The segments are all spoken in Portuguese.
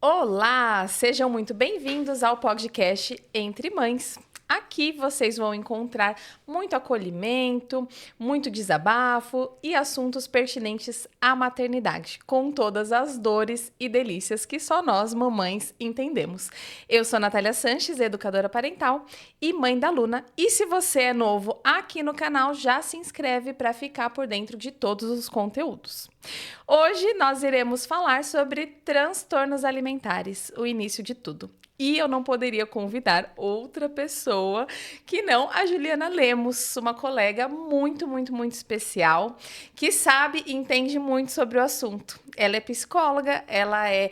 Olá, sejam muito bem-vindos ao podcast Entre Mães. Aqui vocês vão encontrar muito acolhimento, muito desabafo e assuntos pertinentes à maternidade, com todas as dores e delícias que só nós, mamães, entendemos. Eu sou Natália Sanches, educadora parental e mãe da Luna. E se você é novo aqui no canal, já se inscreve para ficar por dentro de todos os conteúdos. Hoje nós iremos falar sobre transtornos alimentares, o início de tudo. E eu não poderia convidar outra pessoa que não a Juliana Lemos, uma colega muito especial, que sabe e entende muito sobre o assunto. Ela é psicóloga, ela é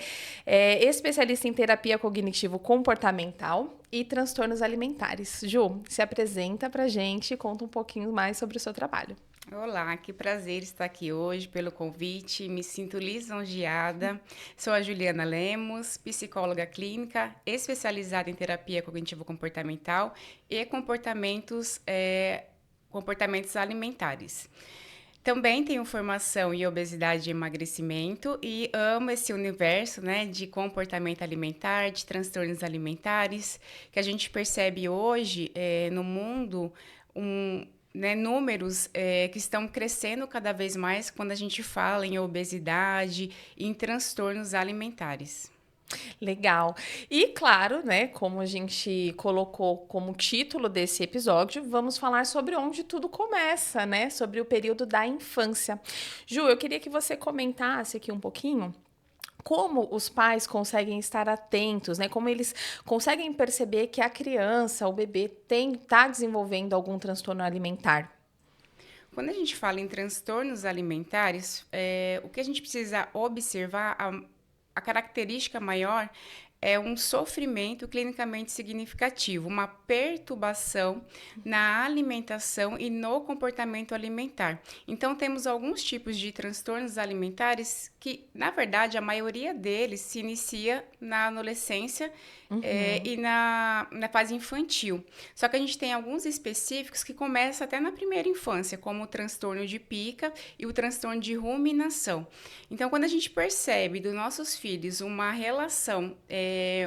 especialista em terapia cognitivo-comportamental e transtornos alimentares. Ju, se apresenta pra gente e conta um pouquinho mais sobre o seu trabalho. Olá, que prazer estar aqui hoje pelo convite. Me sinto lisonjeada. Sou a Juliana Lemos, psicóloga clínica, especializada em terapia cognitivo-comportamental e comportamentos alimentares. Também tenho formação em obesidade e emagrecimento e amo esse universo, né, de comportamento alimentar, de transtornos alimentares, que a gente percebe hoje no mundo números que estão crescendo cada vez mais quando a gente fala em obesidade e em transtornos alimentares. Legal. E claro, né, como a gente colocou como título desse episódio, vamos falar sobre onde tudo começa, né? Sobre o período da infância. Ju, eu queria que você comentasse aqui um pouquinho como os pais conseguem estar atentos, né? Como eles conseguem perceber que a criança, o bebê, está desenvolvendo algum transtorno alimentar. Quando a gente fala em transtornos alimentares, o que a gente precisa observar, a característica maior é um sofrimento clinicamente significativo, uma perturbação na alimentação e no comportamento alimentar. Então, temos alguns tipos de transtornos alimentares que, na verdade, a maioria deles se inicia na adolescência e na fase infantil. Só que a gente tem alguns específicos que começam até na primeira infância, como o transtorno de pica e o transtorno de ruminação. Então, quando a gente percebe dos nossos filhos uma relação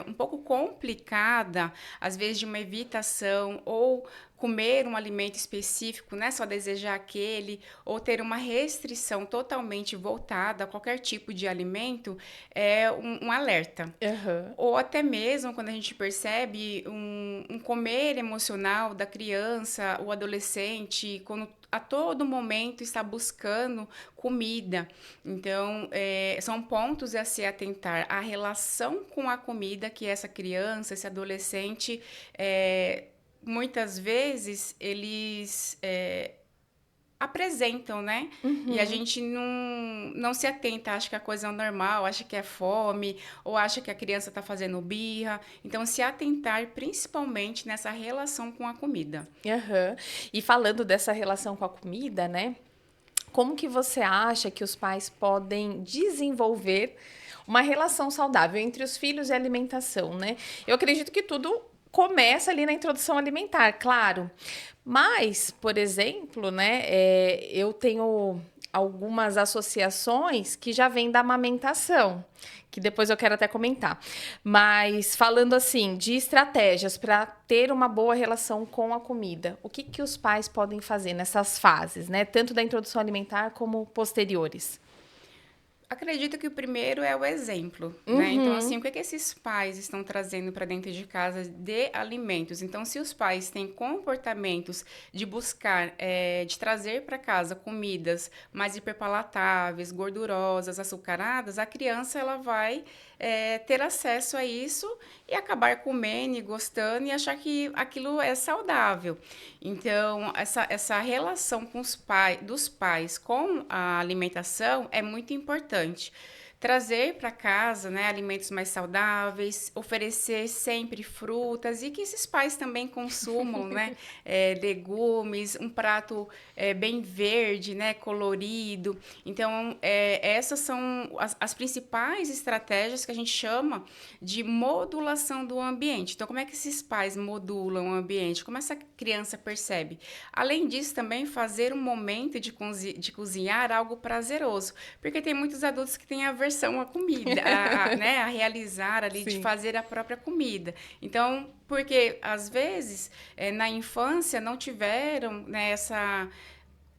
um pouco complicada, às vezes de uma evitação ou comer um alimento específico, né, só desejar aquele, ou ter uma restrição totalmente voltada a qualquer tipo de alimento, é um alerta. Uhum. Ou até mesmo quando a gente percebe um comer emocional da criança, o adolescente, quando a todo momento está buscando comida. Então, são pontos a se atentar. A relação com a comida que essa criança, esse adolescente, muitas vezes, eles apresentam, né? E a Uhum. gente não se atenta, acha que a coisa é normal, acha que é fome, ou acha que a criança está fazendo birra. Então, se atentar principalmente nessa relação com a comida. Aham. E falando dessa relação com a comida, né? Como que você acha que os pais podem desenvolver uma relação saudável entre os filhos e a alimentação, né? Eu acredito que tudo começa ali na introdução alimentar, claro. Mas, por exemplo, né, eu tenho algumas associações que já vêm da amamentação, que depois eu quero até comentar. Mas falando assim de estratégias para ter uma boa relação com a comida, o que que os pais podem fazer nessas fases, né? Tanto da introdução alimentar como posteriores. Acredito que o primeiro é o exemplo, né? Então, assim, Uhum. o que que esses pais estão trazendo para dentro de casa de alimentos? Então, se os pais têm comportamentos de buscar, de trazer para casa comidas mais hiperpalatáveis, gordurosas, açucaradas, a criança ela vai ter acesso a isso e acabar comendo e gostando e achar que aquilo é saudável. Então, essa relação com dos pais com a alimentação é muito importante. Trazer para casa, né, alimentos mais saudáveis, oferecer sempre frutas e que esses pais também consumam, né, legumes, um prato bem verde, né, colorido. Então, essas são as principais estratégias que a gente chama de modulação do ambiente. Então, como é que esses pais modulam o ambiente? Como essa criança percebe? Além disso, também fazer um momento de cozinhar algo prazeroso, porque tem muitos adultos que têm aversão aversão à comida, né, a realizar ali, de Sim. fazer a própria comida. Então, porque às vezes, na infância não tiveram, né, essa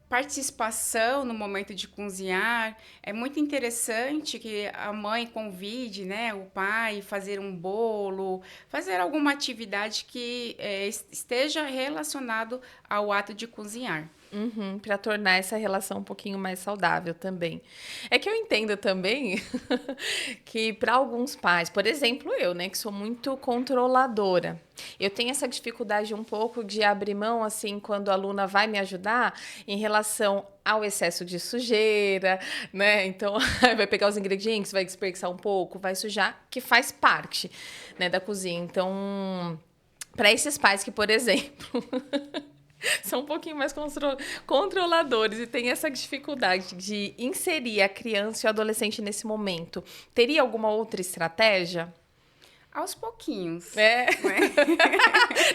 participação no momento de cozinhar. É muito interessante que a mãe convide, né, o pai, fazer um bolo, fazer alguma atividade que esteja relacionado ao ato de cozinhar. Uhum, para tornar essa relação um pouquinho mais saudável também. É que eu entendo também que para alguns pais, por exemplo, eu, né, que sou muito controladora, eu tenho essa dificuldade um pouco de abrir mão, assim, quando a aluna vai me ajudar em relação ao excesso de sujeira, né? Então, vai pegar os ingredientes, vai desperdiçar um pouco, vai sujar, que faz parte, né, da cozinha. Então, para esses pais que, por exemplo, são um pouquinho mais controladores e têm essa dificuldade de inserir a criança e o adolescente nesse momento. Teria alguma outra estratégia? Aos pouquinhos, É. né?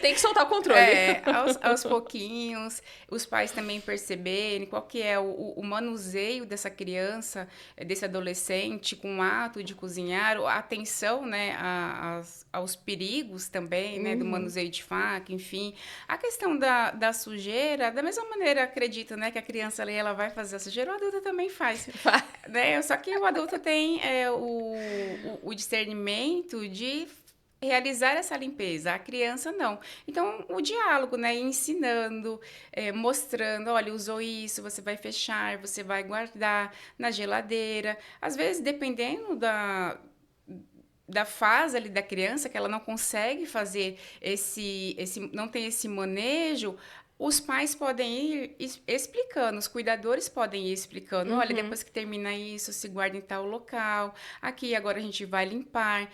Tem que soltar o controle. Aos pouquinhos, os pais também perceberem qual que é o manuseio dessa criança, desse adolescente, com o ato de cozinhar, a atenção, né, aos perigos também, né, do manuseio de faca, enfim. A questão da sujeira, da mesma maneira, acredito, né, que a criança ali, ela vai fazer a sujeira, o adulto também faz, né? Só que o adulto tem o discernimento de realizar essa limpeza, a criança não. Então, o diálogo, né, ensinando, mostrando, olha, usou isso, você vai fechar, você vai guardar na geladeira. Às vezes, dependendo da fase ali da criança, que ela não consegue fazer não tem esse manejo, os pais podem ir explicando, os cuidadores podem ir explicando, olha, depois que termina isso, se guarda em tal local, aqui agora a gente vai limpar.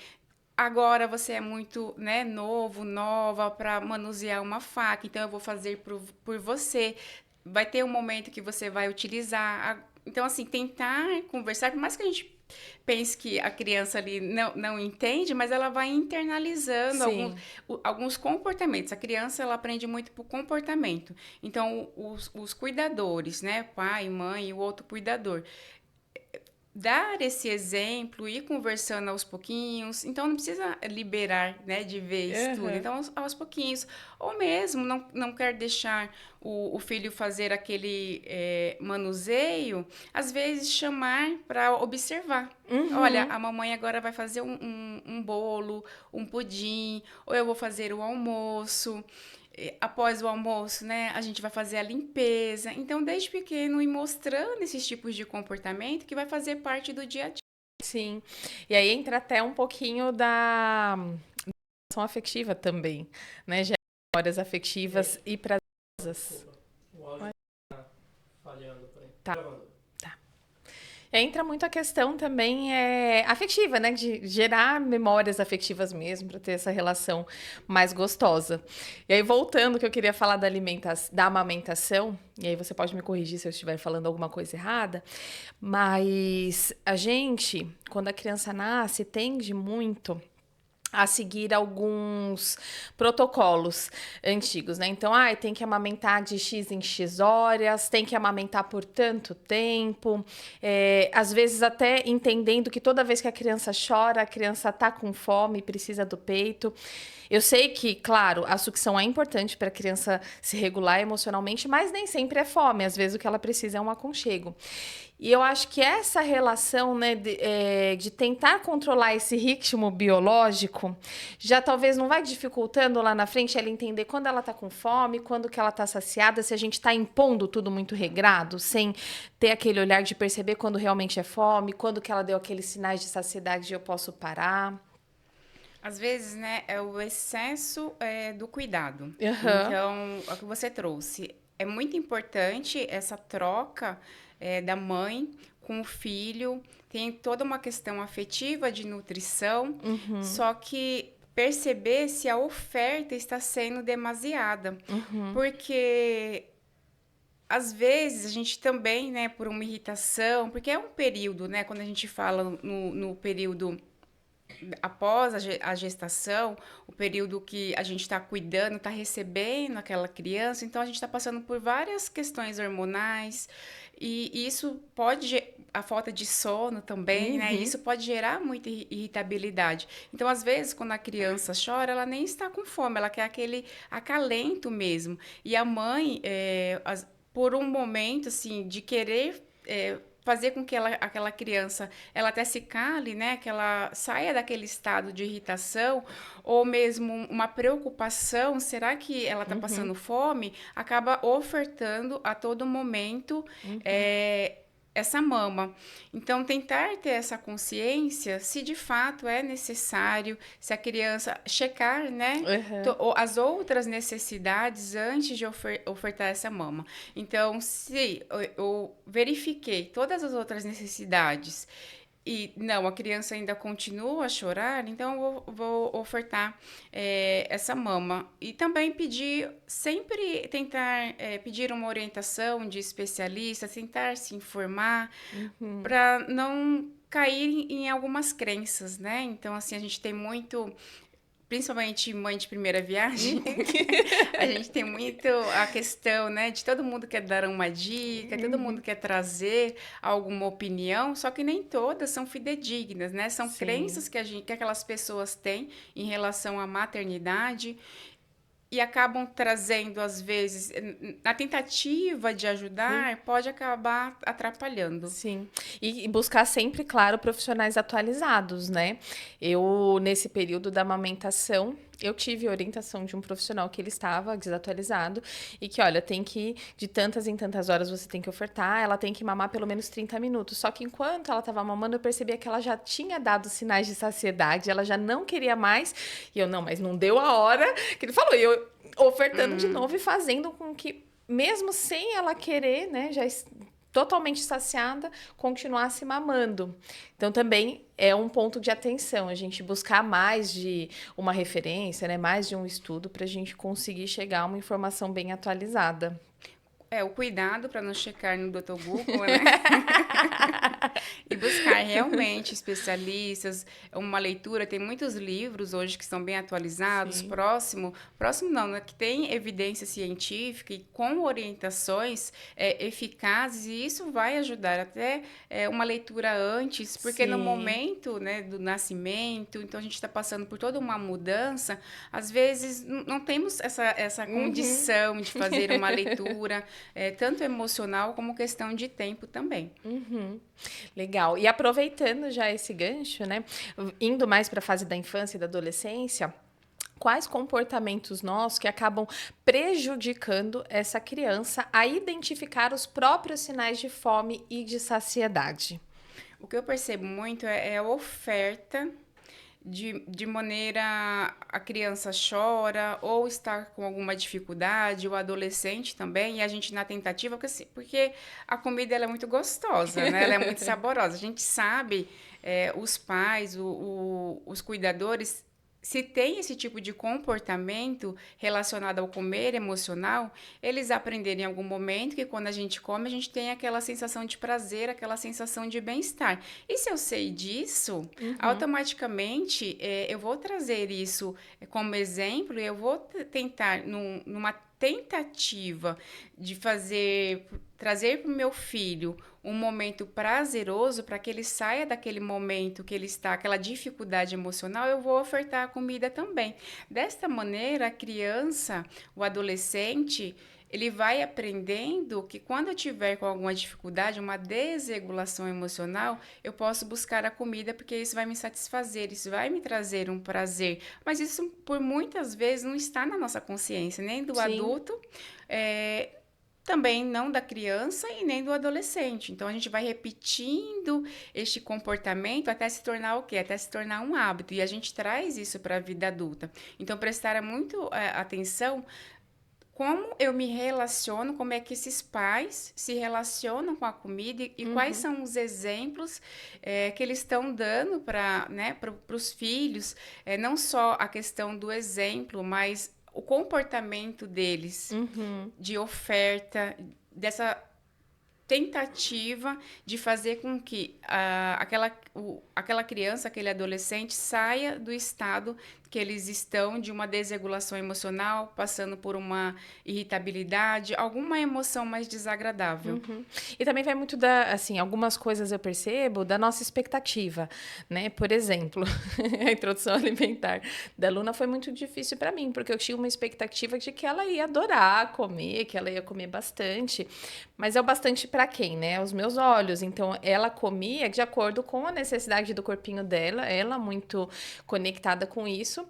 Agora você é muito, né, novo, nova para manusear uma faca, então eu vou fazer por você. Vai ter um momento que você vai utilizar. Então, assim, tentar conversar, por mais que a gente pense que a criança ali não entende, mas ela vai internalizando Sim. alguns comportamentos. A criança, ela aprende muito por comportamento. Então, os cuidadores, né, pai, mãe e o outro cuidador, dar esse exemplo, ir conversando aos pouquinhos, então não precisa liberar, né, de vez tudo, Uhum. então aos pouquinhos, ou mesmo não quer deixar o filho fazer aquele manuseio, às vezes chamar para observar. Olha, Uhum. a mamãe agora vai fazer um bolo, um pudim, ou eu vou fazer o almoço. Após o almoço, né, a gente vai fazer a limpeza. Então, desde pequeno, ir mostrando esses tipos de comportamento que vai fazer parte do dia a dia. Sim. E aí entra até um pouquinho da relação afetiva também, né? Gera memórias afetivas e prazerosas. O áudio tá falhando por aí. Tá. Gravando. Entra muito a questão também afetiva, né? De gerar memórias afetivas mesmo, para ter essa relação mais gostosa. E aí, voltando, que eu queria falar da amamentação, e aí você pode me corrigir se eu estiver falando alguma coisa errada, mas a gente, quando a criança nasce, tende muito a seguir alguns protocolos antigos, né? Então, tem que amamentar de X em X horas, tem que amamentar por tanto tempo, às vezes até entendendo que toda vez que a criança chora, a criança tá com fome e precisa do peito. Eu sei que, claro, a sucção é importante para a criança se regular emocionalmente, mas nem sempre é fome, às vezes o que ela precisa é um aconchego. E eu acho que essa relação, né, de tentar controlar esse ritmo biológico já talvez não vai dificultando lá na frente ela entender quando ela tá com fome, quando que ela tá saciada, se a gente tá impondo tudo muito regrado, sem ter aquele olhar de perceber quando realmente é fome, quando que ela deu aqueles sinais de saciedade e eu posso parar. Às vezes, né, é o excesso do cuidado. Aham. Então, é o que você trouxe. É muito importante essa troca da mãe com o filho. Tem toda uma questão afetiva de nutrição, só que perceber se a oferta está sendo demasiada. Porque às vezes a gente também, né, por uma irritação, porque é um período, né, quando a gente fala no período após a gestação, o período que a gente está cuidando, está recebendo aquela criança, então a gente está passando por várias questões hormonais e isso pode a falta de sono também, né? Isso pode gerar muita irritabilidade. Então, às vezes, quando a criança chora, ela nem está com fome, ela quer aquele acalento mesmo. E a mãe, por um momento, assim, de querer fazer com que aquela criança, ela até se cale, né? Que ela saia daquele estado de irritação ou mesmo uma preocupação, será que ela está passando fome? Acaba ofertando a todo momento essa mama. Então, tentar ter essa consciência se de fato é necessário, se a criança checar, né, as outras necessidades antes de ofertar essa mama. Então, se eu verifiquei todas as outras necessidades e não, a criança ainda continua a chorar, então eu vou ofertar essa mama. E também sempre tentar pedir uma orientação de especialista, tentar se informar para não cair em algumas crenças, né? Então, assim, a gente tem muito, principalmente mãe de primeira viagem, a gente tem muito a questão, né, de todo mundo quer dar uma dica, todo mundo quer trazer alguma opinião, só que nem todas são fidedignas, né? São crenças que aquelas pessoas têm em relação à maternidade e acabam trazendo, às vezes, na tentativa de ajudar, pode acabar atrapalhando. Sim, e buscar sempre, claro, profissionais atualizados, né? Eu, nesse período da amamentação, eu tive orientação de um profissional que ele estava desatualizado e que, olha, tem que, de tantas em tantas horas você tem que ofertar, ela tem que mamar pelo menos 30 minutos. Só que enquanto ela estava mamando, eu percebia que ela já tinha dado sinais de saciedade, ela já não queria mais. E eu, não, mas não deu a hora que ele falou. E eu ofertando de novo e fazendo com que, mesmo sem ela querer, né, já totalmente saciada, continuasse mamando. Então, também é um ponto de atenção, a gente buscar mais de uma referência, né, mais de um estudo, para a gente conseguir chegar a uma informação bem atualizada. O cuidado para não checar no Dr. Google, né? E buscar realmente especialistas, uma leitura. Tem muitos livros hoje que estão bem atualizados, próximo não, né? Que tem evidência científica e com orientações eficazes, e isso vai ajudar até uma leitura antes, porque no momento, né, do nascimento, então a gente está passando por toda uma mudança, às vezes não temos essa condição de fazer uma leitura, tanto emocional como questão de tempo também. Legal. E aproveitando já esse gancho, né? Indo mais para a fase da infância e da adolescência, quais comportamentos nossos que acabam prejudicando essa criança a identificar os próprios sinais de fome e de saciedade? O que eu percebo muito é a oferta de maneira a criança chora ou está com alguma dificuldade, o adolescente também, e a gente na tentativa, porque a comida ela é muito gostosa, né? Ela é muito saborosa. A gente sabe, os pais, os cuidadores, se tem esse tipo de comportamento relacionado ao comer emocional, eles aprenderem em algum momento que quando a gente come, a gente tem aquela sensação de prazer, aquela sensação de bem-estar. E se eu sei disso, automaticamente eu vou trazer isso como exemplo e eu vou tentar, numa tentativa de trazer para o meu filho um momento prazeroso para que ele saia daquele momento que ele está, aquela dificuldade emocional, eu vou ofertar a comida também. Desta maneira, a criança, o adolescente, ele vai aprendendo que quando eu tiver com alguma dificuldade, uma desregulação emocional, eu posso buscar a comida porque isso vai me satisfazer, isso vai me trazer um prazer. Mas isso, por muitas vezes, não está na nossa consciência, nem do adulto, também não da criança e nem do adolescente. Então, a gente vai repetindo este comportamento até se tornar o quê? Até se tornar um hábito. E a gente traz isso para a vida adulta. Então, prestar muito atenção como eu me relaciono, como é que esses pais se relacionam com a comida e quais são os exemplos que eles estão dando para, né, os filhos. Não só a questão do exemplo, mas o comportamento deles de oferta, dessa tentativa de fazer com que aquela criança, aquele adolescente saia do estado que eles estão de uma desregulação emocional, passando por uma irritabilidade, alguma emoção mais desagradável. E também vai muito assim, algumas coisas eu percebo da nossa expectativa, né? Por exemplo, a introdução alimentar da Luna foi muito difícil para mim, porque eu tinha uma expectativa de que ela ia adorar comer, que ela ia comer bastante, mas é o bastante para quem, né? Os meus olhos. Então, ela comia de acordo com a necessidade do corpinho dela, ela muito conectada com isso.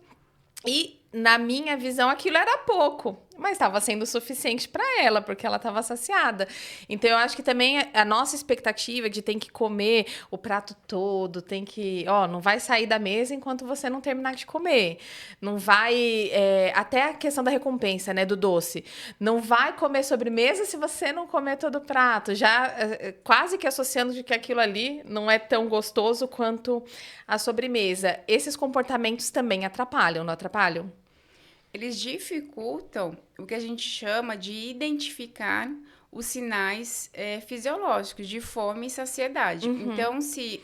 E, na minha visão, aquilo era pouco, mas estava sendo suficiente para ela, porque ela estava saciada. Então, eu acho que também a nossa expectativa de tem que comer o prato todo, tem que... Ó, não vai sair da mesa enquanto você não terminar de comer. Não vai... até a questão da recompensa, né, do doce. Não vai comer sobremesa se você não comer todo o prato. Já quase que associando de que aquilo ali não é tão gostoso quanto a sobremesa. Esses comportamentos também atrapalham, não atrapalham? Eles dificultam o que a gente chama de identificar os sinais fisiológicos de fome e saciedade. Então, se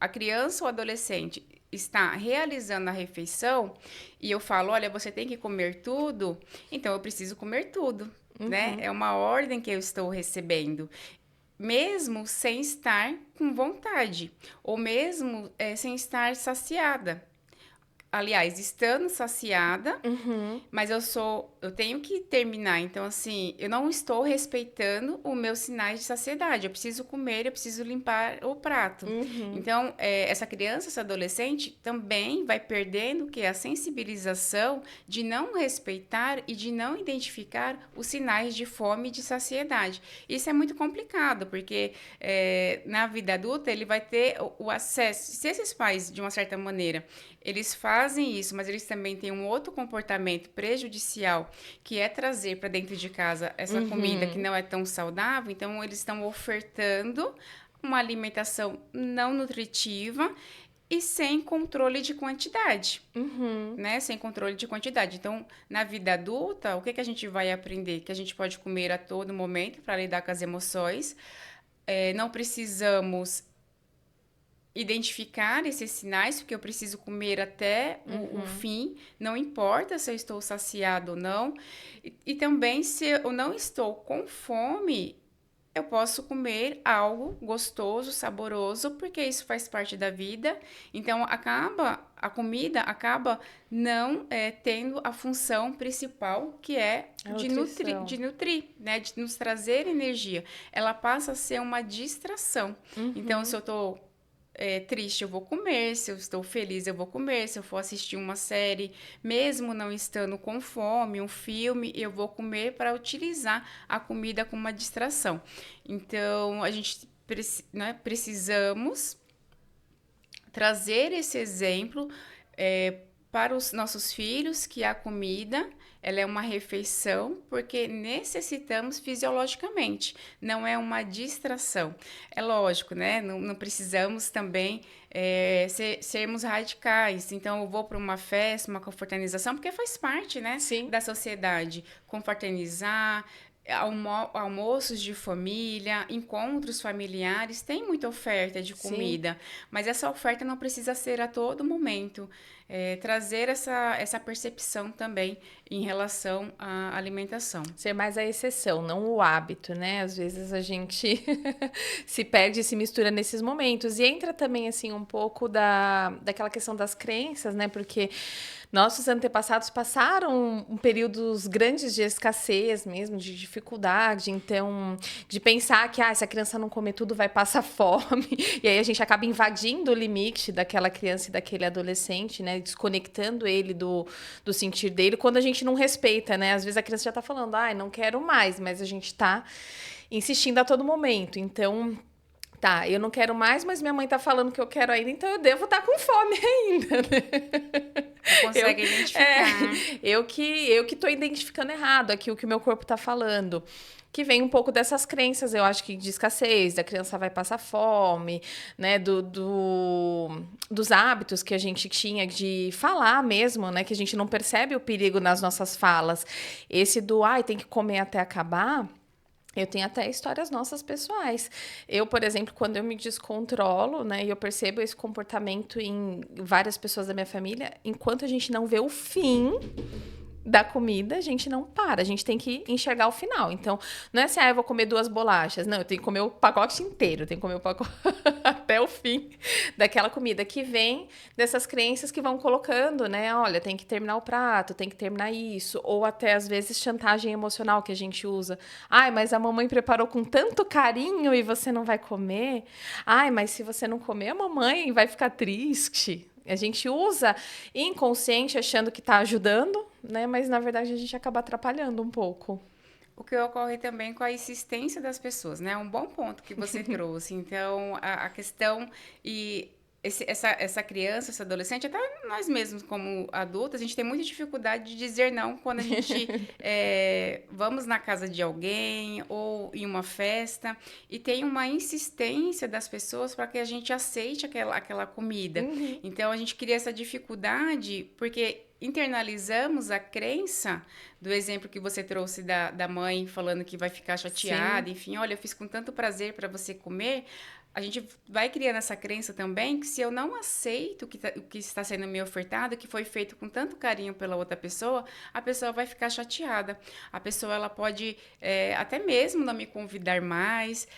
a criança ou adolescente está realizando a refeição e eu falo, olha, você tem que comer tudo, então eu preciso comer tudo, né? É uma ordem que eu estou recebendo. Mesmo sem estar com vontade, ou mesmo sem estar saciada. Aliás, estando saciada, mas eu tenho que terminar. Então, assim, eu não estou respeitando os meus sinais de saciedade. Eu preciso comer, eu preciso limpar o prato. Então, essa criança, essa adolescente, também vai perdendo o que é a sensibilização de não respeitar e de não identificar os sinais de fome e de saciedade. Isso é muito complicado, porque na vida adulta ele vai ter o acesso. Se esses pais, de uma certa maneira, eles fazem isso, mas eles também têm um outro comportamento prejudicial, que é trazer para dentro de casa essa comida que não é tão saudável. Então, eles estão ofertando uma alimentação não nutritiva e sem controle de quantidade, né? Sem controle de quantidade. Então, na vida adulta, o que a gente vai aprender? Que a gente pode comer a todo momento para lidar com as emoções. Não precisamos identificar esses sinais, porque eu preciso comer até o fim, não importa se eu estou saciado ou não. E também, se eu não estou com fome, eu posso comer algo gostoso, saboroso, porque isso faz parte da vida. Então, a comida acaba não tendo a função principal, que é de nutrir, né? De nos trazer energia. Ela passa a ser uma distração. Então, se eu estou triste, eu vou comer. Se eu estou feliz, eu vou comer. Se eu for assistir uma série, mesmo não estando com fome, um filme, eu vou comer para utilizar a comida como uma distração. Então, a gente precisamos trazer esse exemplo para os nossos filhos, que a comida ela é uma refeição, porque necessitamos fisiologicamente, não é uma distração. É lógico, né? Não precisamos também sermos radicais. Então, eu vou para uma festa, uma confraternização, porque faz parte, né, da sociedade. Confraternizar, almoços de família, encontros familiares, tem muita oferta de comida, mas essa oferta não precisa ser a todo momento. Trazer essa percepção também em relação à alimentação. Ser mais a exceção, não o hábito, né? Às vezes a gente se perde e se mistura nesses momentos. E entra também, assim, um pouco daquela questão das crenças, né? Porque nossos antepassados passaram períodos grandes de escassez mesmo, de dificuldade. Então, de pensar que se a criança não comer tudo, vai passar fome. E aí a gente acaba invadindo o limite daquela criança e daquele adolescente, né? Desconectando ele do sentir dele, quando a gente não respeita, né? Às vezes a criança já tá falando, não quero mais, mas a gente tá insistindo a todo momento. Então, eu não quero mais, mas minha mãe tá falando que eu quero ainda, então eu devo estar com fome ainda, né? Não consegue identificar. Eu que tô identificando errado aqui o que o meu corpo tá falando. Que vem um pouco dessas crenças, eu acho que de escassez, a criança vai passar fome, né, dos hábitos que a gente tinha de falar mesmo, né, que a gente não percebe o perigo nas nossas falas. Esse tem que comer até acabar, Eu tenho até histórias nossas pessoais. Eu, por exemplo, quando eu me descontrolo, né, e eu percebo esse comportamento em várias pessoas da minha família, enquanto a gente não vê o fim da comida, a gente não para, a gente tem que enxergar o final. Então, não é assim, eu vou comer 2 bolachas. Não, eu tenho que comer o pacote inteiro, eu tenho que comer o pacote até o fim daquela comida, que vem dessas crenças que vão colocando, né? Olha, tem que terminar o prato, tem que terminar isso, ou até às vezes chantagem emocional que a gente usa. Ai, mas a mamãe preparou com tanto carinho e você não vai comer. Ai, mas se você não comer, a mamãe vai ficar triste. A gente usa inconsciente achando que está ajudando, né? Mas na verdade a gente acaba atrapalhando um pouco. O que ocorre também com a insistência das pessoas, né? Um bom ponto que você trouxe. Então, a questão e essa criança, essa adolescente, até nós mesmos como adultos, a gente tem muita dificuldade de dizer não quando a gente vamos na casa de alguém ou em uma festa e tem uma insistência das pessoas para que a gente aceite aquela comida. Uhum. Então, a gente cria essa dificuldade porque internalizamos a crença do exemplo que você trouxe da mãe falando que vai ficar chateada, Sim. enfim, olha, eu fiz com tanto prazer para você comer. A gente vai criando essa crença também que se eu não aceito o que está sendo me ofertado, que foi feito com tanto carinho pela outra pessoa, a pessoa vai ficar chateada. A pessoa ela pode até mesmo não me convidar mais,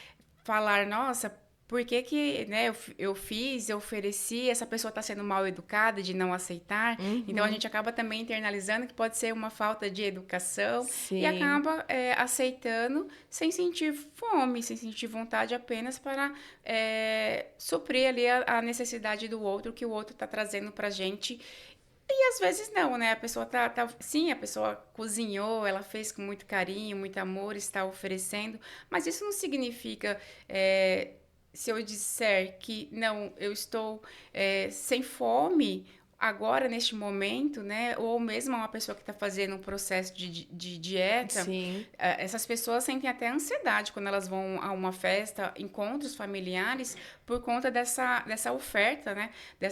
falar, nossa, por que que, né, eu fiz, eu ofereci, essa pessoa está sendo mal educada de não aceitar. Então, a Uhum. gente acaba também internalizando que pode ser uma falta de educação e Sim. acaba aceitando sem sentir fome, sem sentir vontade apenas para suprir ali a necessidade do outro, que o outro está trazendo para a gente. E às vezes não, né? A pessoa sim, a pessoa cozinhou, ela fez com muito carinho, muito amor, está oferecendo, mas isso não significa, se eu disser que não, eu estou sem fome agora, neste momento, né? Ou mesmo uma pessoa que está fazendo um processo de dieta, Sim. essas pessoas sentem até ansiedade quando elas vão a uma festa, encontros familiares, por conta dessa oferta, né?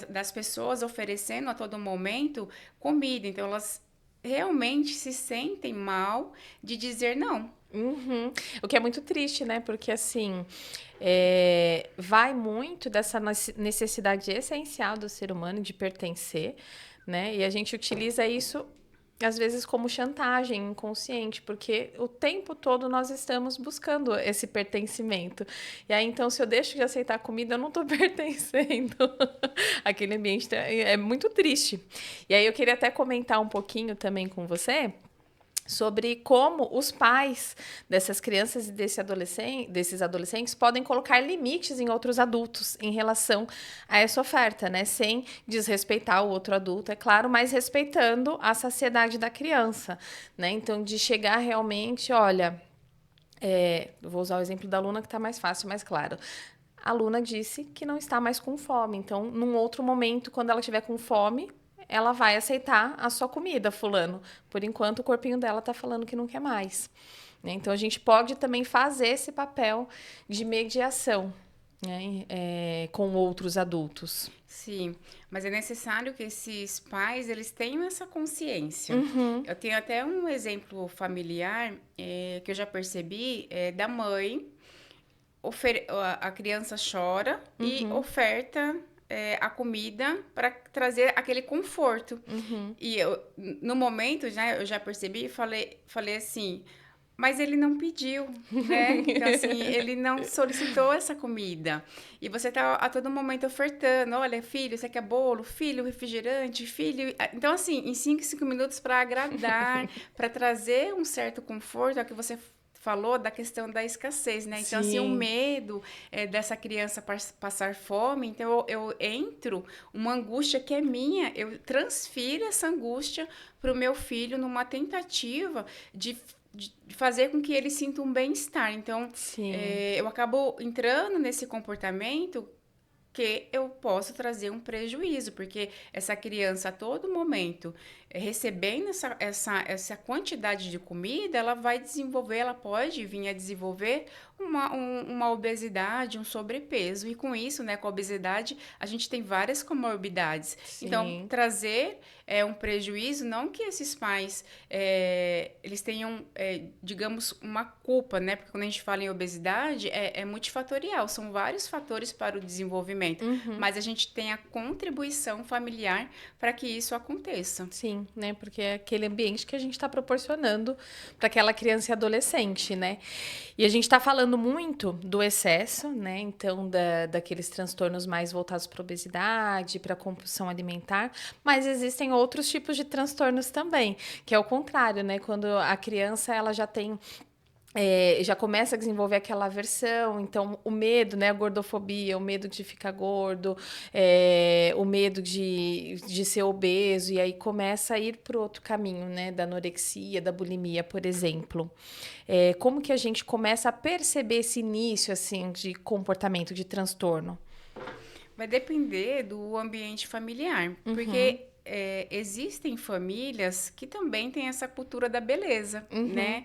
Das pessoas oferecendo a todo momento comida. Então, elas realmente se sentem mal de dizer não. Uhum. O que é muito triste, né? Porque assim, vai muito dessa necessidade essencial do ser humano de pertencer, né? E a gente utiliza isso às vezes como chantagem inconsciente, porque o tempo todo nós estamos buscando esse pertencimento. E aí, então, se eu deixo de aceitar a comida, eu não estou pertencendo. Aquele ambiente é muito triste. E aí, eu queria até comentar um pouquinho também com você sobre como os pais dessas crianças e desses adolescentes podem colocar limites em outros adultos em relação a essa oferta, né? Sem desrespeitar o outro adulto, é claro, mas respeitando a saciedade da criança, né? Então, de chegar realmente, olha, vou usar o exemplo da Luna que está mais fácil, mais claro. A Luna disse que não está mais com fome, então, num outro momento, quando ela estiver com fome, ela vai aceitar a sua comida, fulano. Por enquanto, o corpinho dela tá falando que não quer mais, né? Então, a gente pode também fazer esse papel de mediação, né? Com outros adultos. Sim, mas é necessário que esses pais, eles tenham essa consciência. Uhum, Eu tenho até um exemplo familiar que eu já percebi, da mãe, a criança chora e uhum, oferta a comida para trazer aquele conforto. uhum. E no momento, né, eu já percebi e falei assim, mas ele não pediu, né? Então, assim, ele não solicitou essa comida. E você tá a todo momento ofertando, olha, filho, você quer bolo? Filho, refrigerante? Filho... Então, assim, em 5 minutos para agradar, para trazer um certo conforto, é o que você falou da questão da escassez, né? Então, assim, o Sim, medo dessa criança passar fome, então eu entro, uma angústia que é minha, eu transfiro essa angústia para o meu filho numa tentativa de fazer com que ele sinta um bem-estar. Então, sim. eu acabo entrando nesse comportamento que eu posso trazer um prejuízo, porque essa criança a todo momento recebendo essa quantidade de comida, ela vai desenvolver, ela pode vir a desenvolver uma obesidade, um sobrepeso. E com isso, né, com a obesidade, a gente tem várias comorbidades. Sim. Então, trazer um prejuízo, não que esses pais eles tenham, digamos, uma culpa, né? Porque quando a gente fala em obesidade, é multifatorial, são vários fatores para o desenvolvimento, mas a gente tem a contribuição familiar para que isso aconteça. Sim, né? Porque é aquele ambiente que a gente está proporcionando para aquela criança e adolescente, né? E a gente está falando muito do excesso, né? Então, daqueles transtornos mais voltados para obesidade, para compulsão alimentar, mas existem outros tipos de transtornos também, que é o contrário, né? Quando a criança ela já tem já começa a desenvolver aquela aversão, então o medo, né, a gordofobia, o medo de ficar gordo, o medo de ser obeso, e aí começa a ir para o outro caminho, né, da anorexia, da bulimia, por exemplo. Como que a gente começa a perceber esse início, assim, de comportamento, de transtorno? Vai depender do ambiente familiar, porque existem famílias que também têm essa cultura da beleza, né?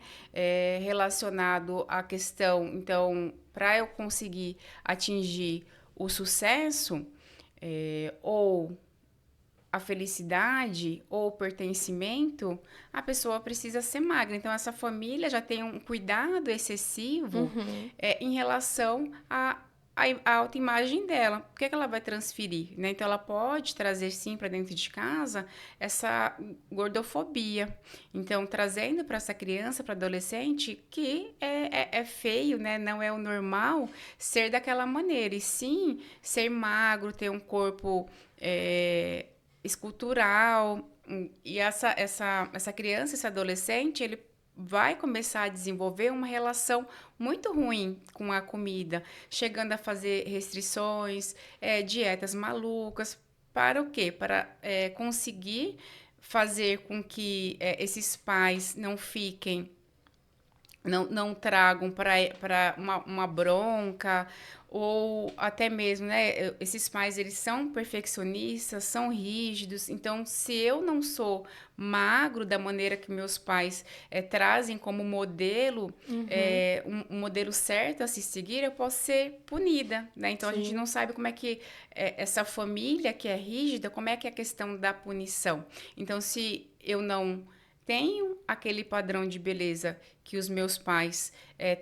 Relacionado à questão, então, para eu conseguir atingir o sucesso, ou a felicidade ou o pertencimento, a pessoa precisa ser magra. Então, essa família já tem um cuidado excessivo em relação à autoimagem dela. O que é que ela vai transferir, né? Então, ela pode trazer, sim, para dentro de casa essa gordofobia. Então, trazendo para essa criança, para adolescente, que é feio, né? Não é o normal ser daquela maneira. E sim, ser magro, ter um corpo escultural. E essa criança, esse adolescente, ele vai começar a desenvolver uma relação muito ruim com a comida, chegando a fazer restrições, dietas malucas. Para o quê? Para conseguir fazer com que esses pais não fiquem, não tragam para uma bronca, ou até mesmo, né? Esses pais, eles são perfeccionistas, são rígidos. Então, se eu não sou magro da maneira que meus pais trazem como modelo, um modelo certo a se seguir, eu posso ser punida, né? Então, a gente não sabe como é que essa família que é rígida, como é que é a questão da punição. Então, se eu não tenho aquele padrão de beleza que os meus pais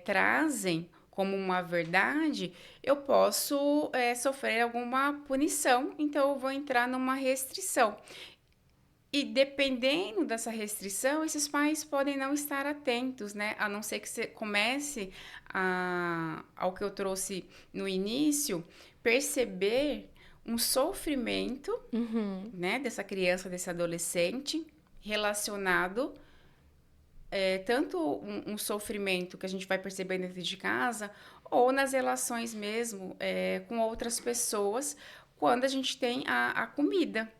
trazem como uma verdade, eu posso sofrer alguma punição, então eu vou entrar numa restrição. E dependendo dessa restrição, esses pais podem não estar atentos, né? A não ser que você comece ao que eu trouxe no início, perceber um sofrimento, né, dessa criança, desse adolescente, relacionado tanto um sofrimento que a gente vai perceber dentro de casa, ou nas relações mesmo com outras pessoas, quando a gente tem a comida.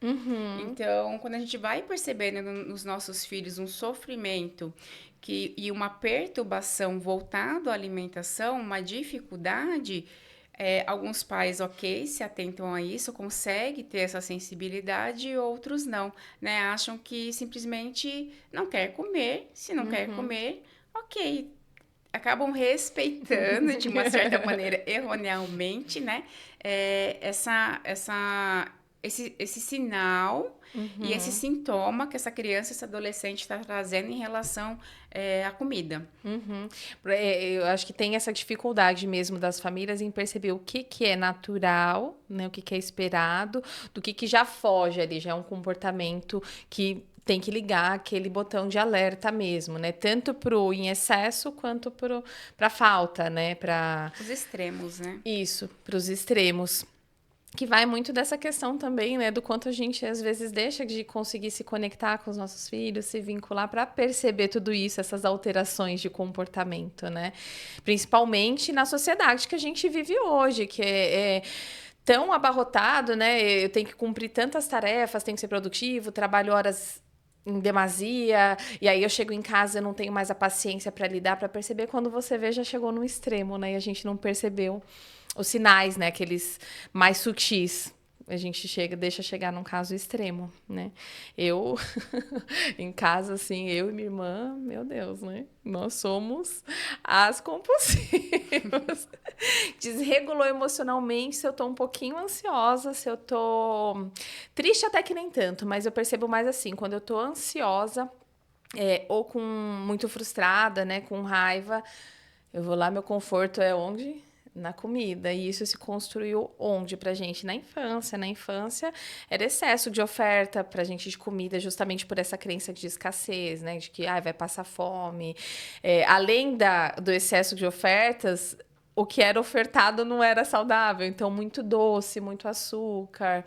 Então, quando a gente vai percebendo nos nossos filhos um sofrimento e uma perturbação voltado à alimentação, uma dificuldade, alguns pais, se atentam a isso, conseguem ter essa sensibilidade, e outros não, né? Acham que simplesmente não quer comer, se não quer comer, ok. Acabam respeitando, de uma certa maneira, erroneamente, né? Esse sinal e esse sintoma que essa criança, esse adolescente está trazendo em relação à comida. Eu acho que tem essa dificuldade mesmo das famílias em perceber o que é natural, né, o que é esperado, do que já foge ali, já é um comportamento que tem que ligar aquele botão de alerta mesmo, né? Tanto pro em excesso quanto pra falta, né? Os extremos, né? Isso, pros extremos. Que vai muito dessa questão também, né? Do quanto a gente, às vezes, deixa de conseguir se conectar com os nossos filhos, se vincular para perceber tudo isso, essas alterações de comportamento, né? Principalmente na sociedade que a gente vive hoje, que é tão abarrotado, né? Eu tenho que cumprir tantas tarefas, tenho que ser produtivo, trabalho horas em demasia, e aí eu chego em casa e não tenho mais a paciência para lidar, para perceber, quando você vê, já chegou no extremo, né? E a gente não percebeu os sinais, né? Aqueles mais sutis. A gente deixa chegar num caso extremo, né? Eu, em casa, assim, eu e minha irmã, meu Deus, né? Nós somos as compulsivas. Desregulou emocionalmente se eu tô um pouquinho ansiosa, se eu tô triste até que nem tanto, mas eu percebo mais assim, quando eu tô ansiosa, ou com muito frustrada, né? Com raiva, eu vou lá, meu conforto é onde? Na comida. E isso se construiu onde pra gente? Na infância. Na infância era excesso de oferta pra gente de comida, justamente por essa crença de escassez, né? De que vai passar fome. Além do excesso de ofertas, o que era ofertado não era saudável. Então, muito doce, muito açúcar.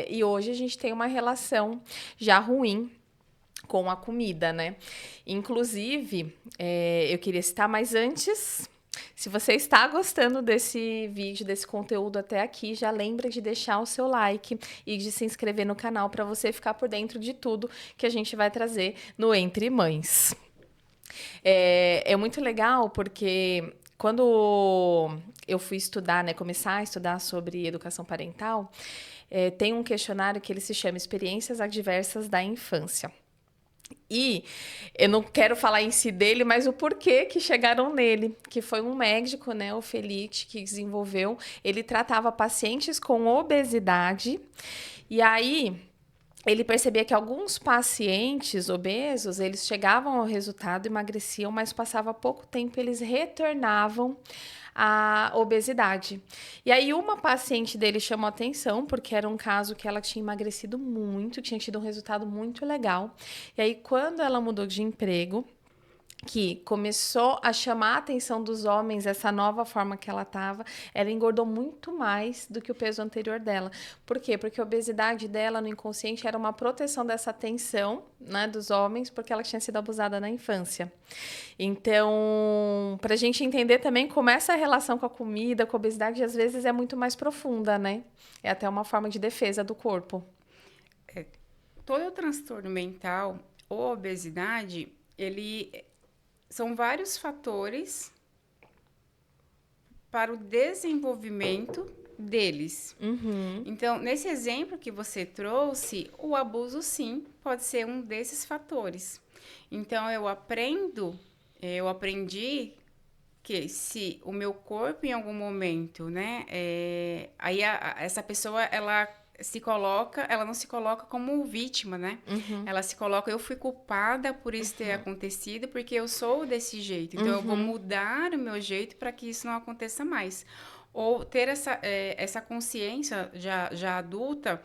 E hoje a gente tem uma relação já ruim com a comida, né? Inclusive, eu queria citar, mas antes, se você está gostando desse vídeo, desse conteúdo até aqui, já lembra de deixar o seu like e de se inscrever no canal para você ficar por dentro de tudo que a gente vai trazer no Entre Mães. É muito legal porque quando eu fui estudar, né, começar a estudar sobre educação parental, tem um questionário que ele se chama Experiências Adversas da Infância. E eu não quero falar em si dele, mas o porquê que chegaram nele, que foi um médico, né, o Felite, que desenvolveu. Ele tratava pacientes com obesidade, e aí ele percebia que alguns pacientes obesos, eles chegavam ao resultado, emagreciam, mas passava pouco tempo, eles retornavam à obesidade. E aí uma paciente dele chamou atenção, porque era um caso que ela tinha emagrecido muito, tinha tido um resultado muito legal. E aí quando ela mudou de emprego, que começou a chamar a atenção dos homens, essa nova forma que ela estava, ela engordou muito mais do que o peso anterior dela. Por quê? Porque a obesidade dela no inconsciente era uma proteção dessa atenção, né, dos homens, porque ela tinha sido abusada na infância. Então, para a gente entender também como essa relação com a comida, com a obesidade, às vezes é muito mais profunda, né? É até uma forma de defesa do corpo. Todo transtorno mental ou obesidade, são vários fatores para o desenvolvimento deles. Uhum. Então, nesse exemplo que você trouxe, o abuso, sim, pode ser um desses fatores. Então, eu aprendi que se o meu corpo, em algum momento, né, aí essa pessoa, ela não se coloca como vítima, né? Uhum. Ela se coloca, eu fui culpada por isso ter acontecido, porque eu sou desse jeito. Então, eu vou mudar o meu jeito para que isso não aconteça mais. Ou ter essa consciência já adulta,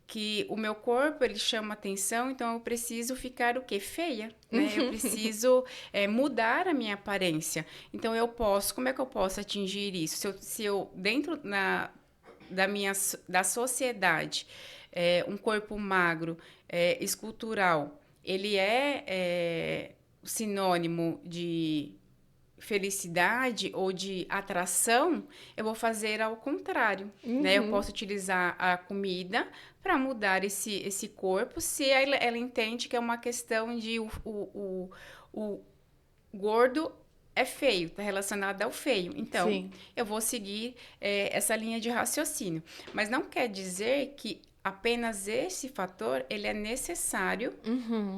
que o meu corpo, ele chama atenção, então eu preciso ficar o quê? Feia, né? Eu preciso mudar a minha aparência. Então, como é que eu posso atingir isso? Se eu dentro da sociedade, um corpo magro, escultural, ele é sinônimo de felicidade ou de atração, eu vou fazer ao contrário, né? Eu posso utilizar a comida para mudar esse corpo, se ela entende que é uma questão de o gordo é feio, está relacionado ao feio. Então, Sim. eu vou seguir essa linha de raciocínio. Mas não quer dizer que apenas esse fator, ele é necessário,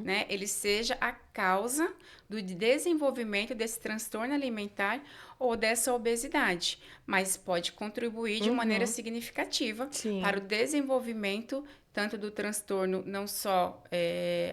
né? Ele seja a causa do desenvolvimento desse transtorno alimentar ou dessa obesidade. Mas pode contribuir de maneira significativa Sim. para o desenvolvimento tanto do transtorno não só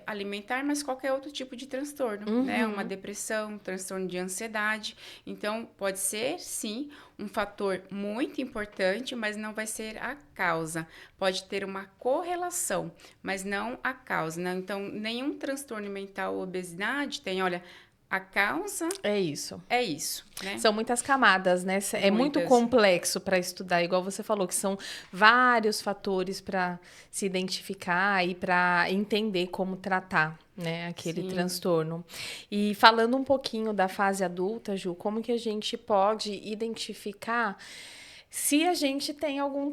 alimentar, mas qualquer outro tipo de transtorno, né? Uma depressão, um transtorno de ansiedade. Então, pode ser, sim, um fator muito importante, mas não vai ser a causa. Pode ter uma correlação, mas não a causa, né? Então, nenhum transtorno mental ou obesidade tem, olha, a causa É isso. né? São muitas camadas, né? É muito Muitas. complexo para estudar, igual você falou, que são vários fatores para se identificar e para entender como tratar, né, aquele Sim. transtorno. E falando um pouquinho da fase adulta, Ju, como que a gente pode identificar se a gente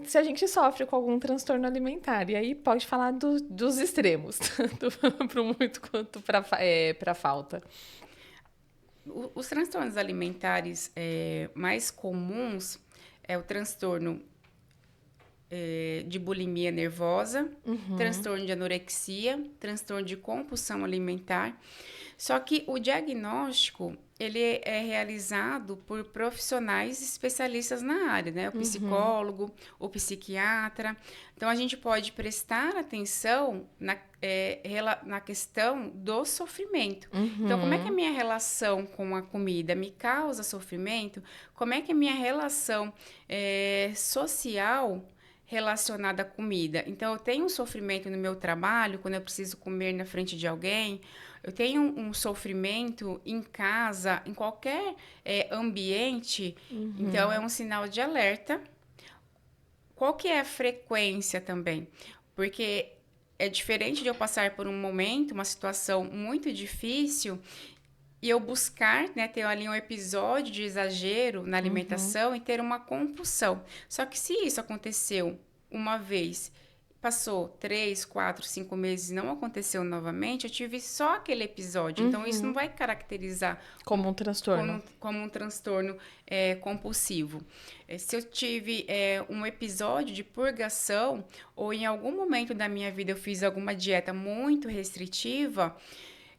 se a gente sofre com algum transtorno alimentar? E aí pode falar dos extremos, tanto para muito quanto para falta. Os transtornos alimentares mais comuns é o transtorno de bulimia nervosa, transtorno de anorexia, transtorno de compulsão alimentar. Só que o diagnóstico, ele é realizado por profissionais especialistas na área, né? O psicólogo, o psiquiatra. Então, a gente pode prestar atenção na questão do sofrimento. Então, como é que a minha relação com a comida me causa sofrimento? Como é que a minha relação social relacionada à comida? Então, eu tenho um sofrimento no meu trabalho, quando eu preciso comer na frente de alguém. Eu tenho um sofrimento em casa, em qualquer ambiente. Então, é um sinal de alerta. Qual que é a frequência também? Porque é diferente de eu passar por um momento, uma situação muito difícil, e eu buscar, né, ter ali um episódio de exagero na alimentação e ter uma compulsão. Só que se isso aconteceu uma vez, passou 3, 4, 5 meses e não aconteceu novamente, eu tive só aquele episódio. Então, isso não vai caracterizar Como um transtorno. como um transtorno compulsivo. Se eu tive um episódio de purgação, ou em algum momento da minha vida eu fiz alguma dieta muito restritiva,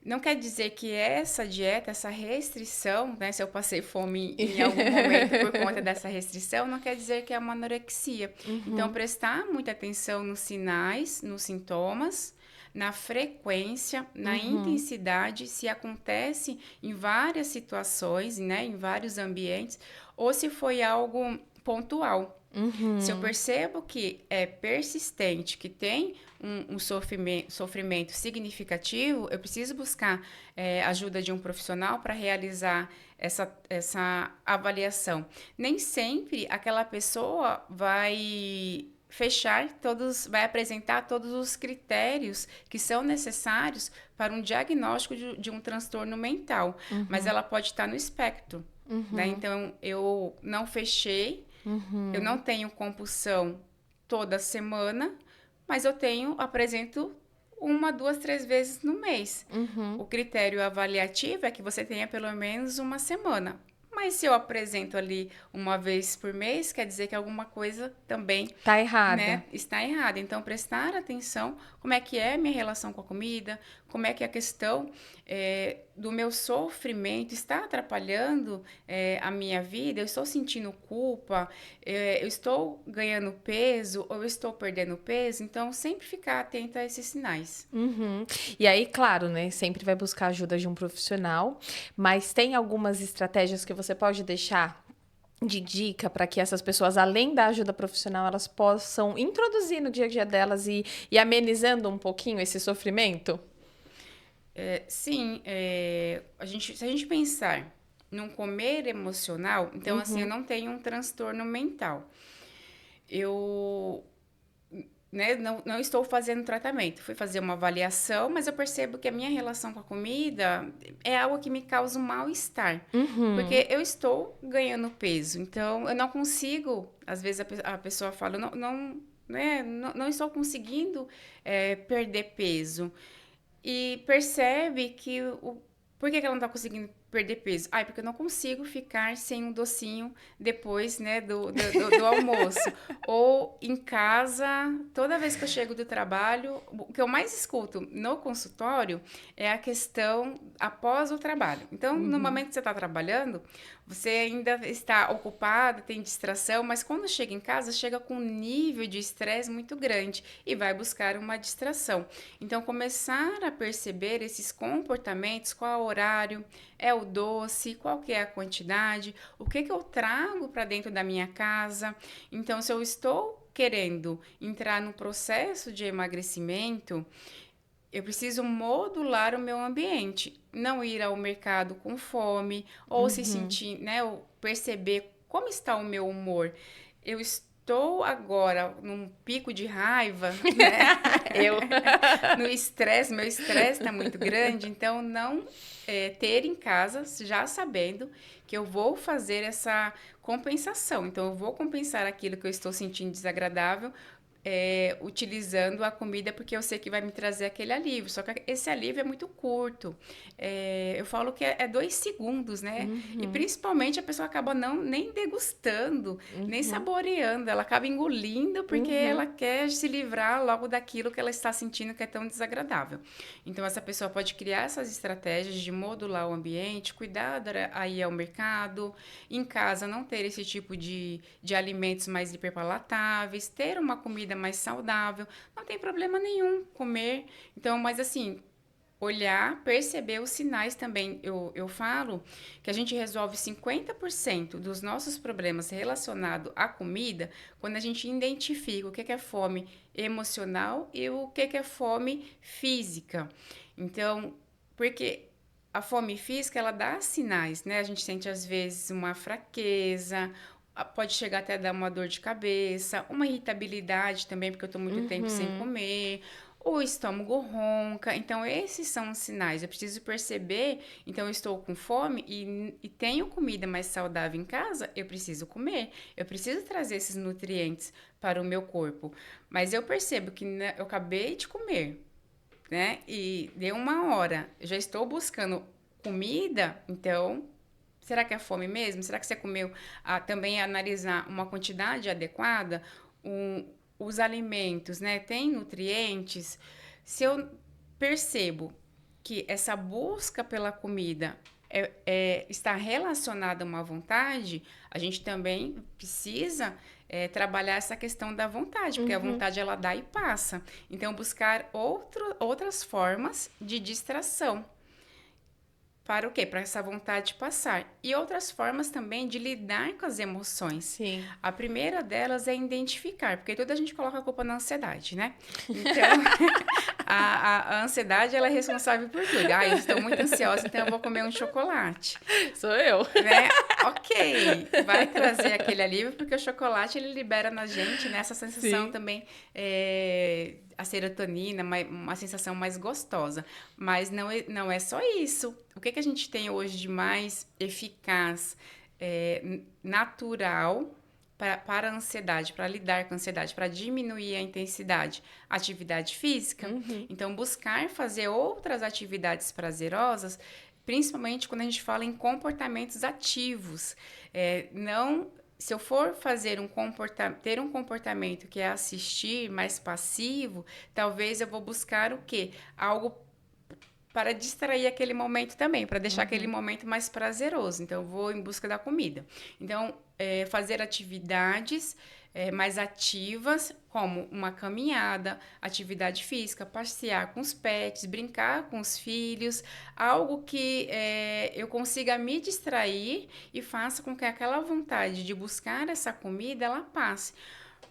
não quer dizer que essa dieta, essa restrição, né, se eu passei fome em algum momento por conta dessa restrição, não quer dizer que é uma anorexia. Então, prestar muita atenção nos sinais, nos sintomas, na frequência, na intensidade, se acontece em várias situações, né, em vários ambientes, ou se foi algo pontual. Se eu percebo que é persistente, que tem um sofrimento significativo, eu preciso buscar ajuda de um profissional para realizar essa avaliação. Nem sempre aquela pessoa vai vai apresentar todos os critérios que são necessários para um diagnóstico de um transtorno mental, mas ela pode estar no espectro, né? Então, eu não fechei. Eu não tenho compulsão toda semana, mas eu apresento 1, 2, 3 vezes no mês. O critério avaliativo é que você tenha pelo menos uma semana. Mas se eu apresento ali uma vez por mês, quer dizer que alguma coisa também Tá errada. né, está errada. Então, prestar atenção como é que é a minha relação com a comida, como é que a questão do meu sofrimento está atrapalhando a minha vida, eu estou sentindo culpa, eu estou ganhando peso ou eu estou perdendo peso. Então, sempre ficar atenta a esses sinais. E aí, claro, né? Sempre vai buscar a ajuda de um profissional, mas tem algumas estratégias que você pode deixar de dica para que essas pessoas, além da ajuda profissional, elas possam introduzir no dia a dia delas e amenizando um pouquinho esse sofrimento? Sim, se a gente pensar num comer emocional, então, assim, eu não tenho um transtorno mental. Eu né, não estou fazendo tratamento. Fui fazer uma avaliação, mas eu percebo que a minha relação com a comida é algo que me causa um mal-estar. Porque eu estou ganhando peso. Então, eu não consigo... Às vezes a pessoa fala, não estou conseguindo perder peso. E percebe que... Por que ela não está conseguindo perder peso? Porque eu não consigo ficar sem um docinho depois, né, do almoço. Ou em casa, toda vez que eu chego do trabalho, o que eu mais escuto no consultório é a questão após o trabalho. Então, no momento que você está trabalhando, você ainda está ocupado, tem distração, mas quando chega em casa, chega com um nível de estresse muito grande e vai buscar uma distração. Então, começar a perceber esses comportamentos, qual é o horário, é o doce, qual que é a quantidade, o que eu trago para dentro da minha casa. Então, se eu estou querendo entrar no processo de emagrecimento, eu preciso modular o meu ambiente, não ir ao mercado com fome, ou se sentir, né, ou perceber como está o meu humor. Eu estou agora num pico de raiva, né? No estresse, meu estresse está muito grande, então não ter em casa, já sabendo que eu vou fazer essa compensação. Então, eu vou compensar aquilo que eu estou sentindo desagradável utilizando a comida porque eu sei que vai me trazer aquele alívio. Só que esse alívio é muito curto. Eu falo que é 2 segundos, né? E principalmente a pessoa acaba nem degustando, nem saboreando. Ela acaba engolindo porque ela quer se livrar logo daquilo que ela está sentindo que é tão desagradável. Então, essa pessoa pode criar essas estratégias de modular o ambiente, cuidar aí ao mercado, em casa não ter esse tipo de alimentos mais hiperpalatáveis, ter uma comida mais saudável, não tem problema nenhum comer. Então, mas assim, olhar, perceber os sinais também. Eu falo que a gente resolve 50% dos nossos problemas relacionados à comida quando a gente identifica o que é fome emocional e o que é fome física. Então, porque a fome física, ela dá sinais, né? A gente sente, às vezes, uma fraqueza, pode chegar até a dar uma dor de cabeça, uma irritabilidade também, porque eu estou muito tempo sem comer, o estômago ronca. Então, esses são os sinais. Eu preciso perceber, então, eu estou com fome e tenho comida mais saudável em casa, eu preciso comer. Eu preciso trazer esses nutrientes para o meu corpo. Mas eu percebo que eu acabei de comer, né? E deu 1 hora, eu já estou buscando comida, então, será que é fome mesmo? Será que você comeu? Também analisar uma quantidade adequada, os alimentos, né? Tem nutrientes? Se eu percebo que essa busca pela comida está relacionada a uma vontade, a gente também precisa trabalhar essa questão da vontade, porque a vontade ela dá e passa. Então, buscar outras formas de distração. Para o quê? Para essa vontade passar. E outras formas também de lidar com as emoções. Sim. A primeira delas é identificar, porque toda a gente coloca a culpa na ansiedade, né? Então, a ansiedade, ela é responsável por tudo. Eu estou muito ansiosa, então eu vou comer um chocolate. Sou eu. Né? Ok, vai trazer aquele alívio, porque o chocolate, ele libera na gente, né, essa sensação também, a serotonina, uma sensação mais gostosa. Mas não é só isso. O que a gente tem hoje de mais eficaz, natural para a ansiedade, para lidar com a ansiedade, para diminuir a intensidade? Atividade física. Então, buscar fazer outras atividades prazerosas, principalmente quando a gente fala em comportamentos ativos. Se eu for ter um comportamento que é assistir, mais passivo, talvez eu vou buscar o quê? Algo para distrair aquele momento também, para deixar aquele momento mais prazeroso. Então, eu vou em busca da comida. Então, fazer atividades mais ativas, como uma caminhada, atividade física, passear com os pets, brincar com os filhos, algo que eu consiga me distrair e faça com que aquela vontade de buscar essa comida, ela passe.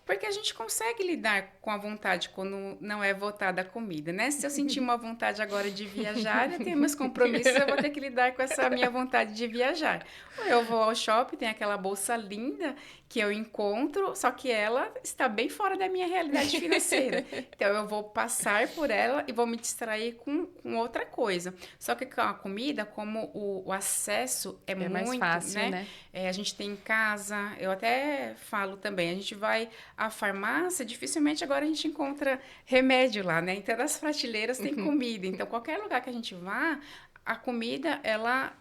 Porque a gente consegue lidar com a vontade quando não é votada a comida, né? Se eu sentir uma vontade agora de viajar, eu tenho meus compromissos, eu vou ter que lidar com essa minha vontade de viajar. Ou eu vou ao shopping, tem aquela bolsa linda que eu encontro, só que ela está bem fora da minha realidade financeira. Então, eu vou passar por ela e vou me distrair com outra coisa. Só que com a comida, como o acesso é muito, mais fácil, né? A gente tem em casa, eu até falo também, a gente vai à farmácia, dificilmente agora a gente encontra remédio lá, né? Então, nas prateleiras tem comida. Então, qualquer lugar que a gente vá, a comida, ela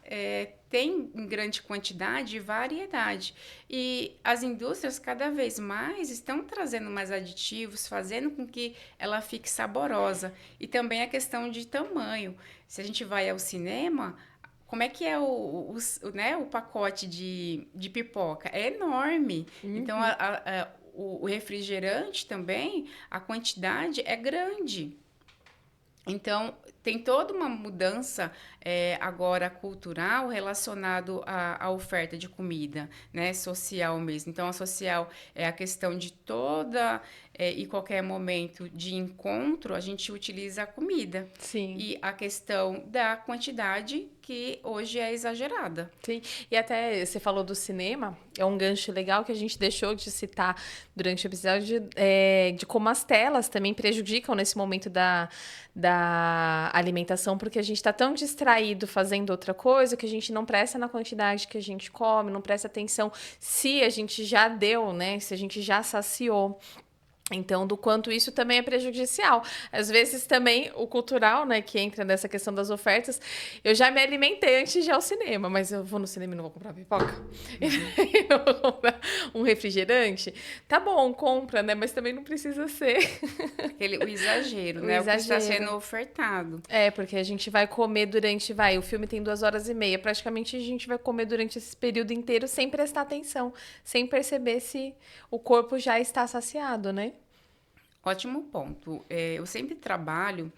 tem em grande quantidade e variedade. E as indústrias, cada vez mais, estão trazendo mais aditivos, fazendo com que ela fique saborosa. E também a questão de tamanho. Se a gente vai ao cinema, como é que é o pacote de pipoca? É enorme. Então, o refrigerante também, a quantidade é grande. Então, tem toda uma mudança agora cultural relacionado à oferta de comida, né? Social mesmo. Então, a social é a questão de toda e qualquer momento de encontro, a gente utiliza a comida. Sim. E a questão da quantidade, que hoje é exagerada. Sim, e até você falou do cinema, é um gancho legal que a gente deixou de citar durante o episódio, de como as telas também prejudicam nesse momento da alimentação, porque a gente está tão distraído fazendo outra coisa que a gente não presta na quantidade que a gente come, não presta atenção se a gente já deu, né? Se a gente já saciou. Então, do quanto isso também é prejudicial. Às vezes também o cultural, né, que entra nessa questão das ofertas, eu já me alimentei antes de ir ao cinema, mas eu vou no cinema e não vou comprar pipoca? E não vou comprar um refrigerante? Tá bom, compra, né, mas também não precisa ser O exagero, o né? O que está exagero. sendo ofertado. É, porque a gente vai comer durante, o filme tem 2 horas e meia, praticamente a gente vai comer durante esse período inteiro sem prestar atenção, sem perceber se o corpo já está saciado, né? Ótimo ponto. Eu sempre trabalho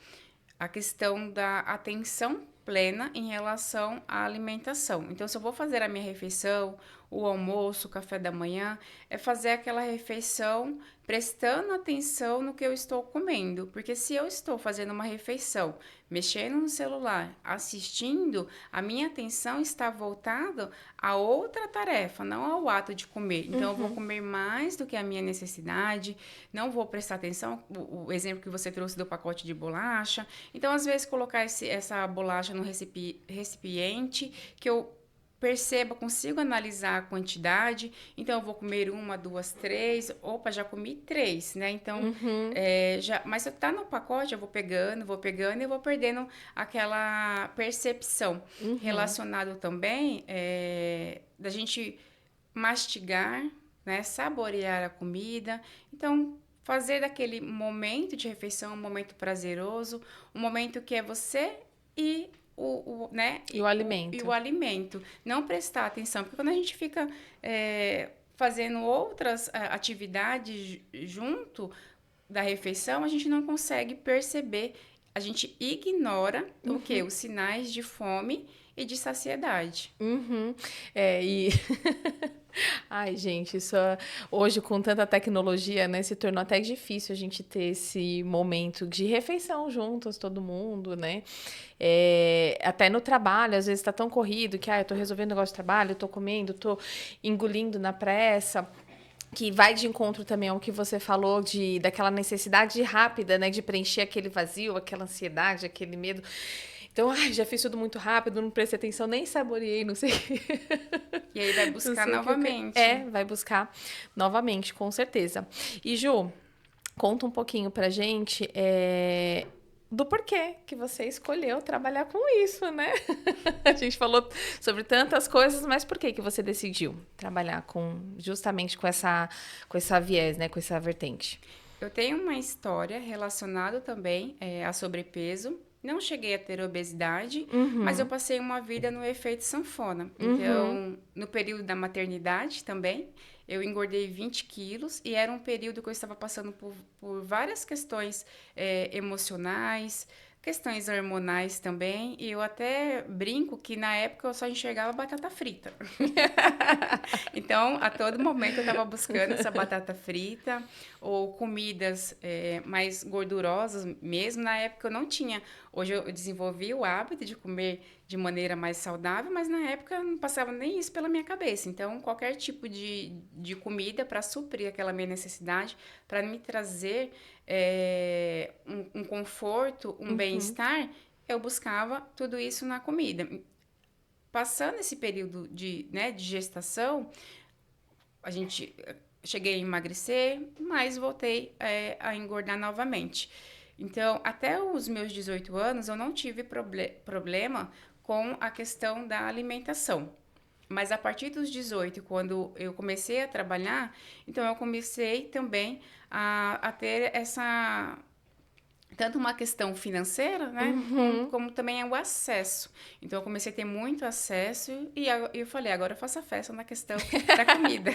a questão da atenção plena em relação à alimentação. Então, se eu vou fazer a minha refeição, o almoço, o café da manhã, é fazer aquela refeição prestando atenção no que eu estou comendo. Porque se eu estou fazendo uma refeição, mexendo no celular, assistindo, a minha atenção está voltada a outra tarefa, não ao ato de comer. Então, eu vou comer mais do que a minha necessidade, não vou prestar atenção, o exemplo que você trouxe do pacote de bolacha. Então, às vezes, colocar essa bolacha no recipiente que eu perceba, consigo analisar a quantidade. Então, eu vou comer uma, duas, três. Opa, já comi três, né? Então, mas se tá no pacote, eu vou pegando e vou perdendo aquela percepção. Relacionado também da gente mastigar, né? Saborear a comida. Então, fazer daquele momento de refeição um momento prazeroso, um momento que é você e né? E o E alimento. o alimento. Não prestar atenção, porque quando a gente fica fazendo outras atividades junto da refeição, a gente não consegue perceber, a gente ignora o quê? Os sinais de fome e de saciedade. Uhum. E ai, gente, hoje com tanta tecnologia, né, se tornou até difícil a gente ter esse momento de refeição juntos, todo mundo, né? Até no trabalho, às vezes tá tão corrido que, eu tô resolvendo negócio de trabalho, eu tô comendo, tô engolindo na pressa. Que vai de encontro também ao que você falou daquela necessidade rápida, né, de preencher aquele vazio, aquela ansiedade, aquele medo. Então, já fiz tudo muito rápido, não prestei atenção, nem saboreei, não sei. E aí vai Não buscar sei o que eu novamente. vai buscar novamente, com certeza. E Ju, conta um pouquinho pra gente do porquê que você escolheu trabalhar com isso, né? A gente falou sobre tantas coisas, mas por que você decidiu trabalhar justamente com essa viés, né? Com essa vertente? Eu tenho uma história relacionada também a sobrepeso. Não cheguei a ter obesidade, mas eu passei uma vida no efeito sanfona. Então, no período da maternidade também, eu engordei 20 quilos e era um período que eu estava passando por várias questões emocionais, questões hormonais também. E eu até brinco que na época eu só enxergava batata frita. Então, a todo momento eu estava buscando essa batata frita ou comidas mais gordurosas mesmo. Na época eu não tinha. Hoje eu desenvolvi o hábito de comer de maneira mais saudável, mas na época não passava nem isso pela minha cabeça. Então, qualquer tipo de comida para suprir aquela minha necessidade, para me trazer um conforto, um bem-estar, eu buscava tudo isso na comida. Passando esse período de gestação, cheguei a emagrecer, mas voltei a engordar novamente. Então, até os meus 18 anos, eu não tive problema com a questão da alimentação. Mas a partir dos 18, quando eu comecei a trabalhar, então eu comecei também a ter tanto uma questão financeira, né, como também é o acesso. Então, eu comecei a ter muito acesso e eu falei, agora eu faço a festa na questão da comida.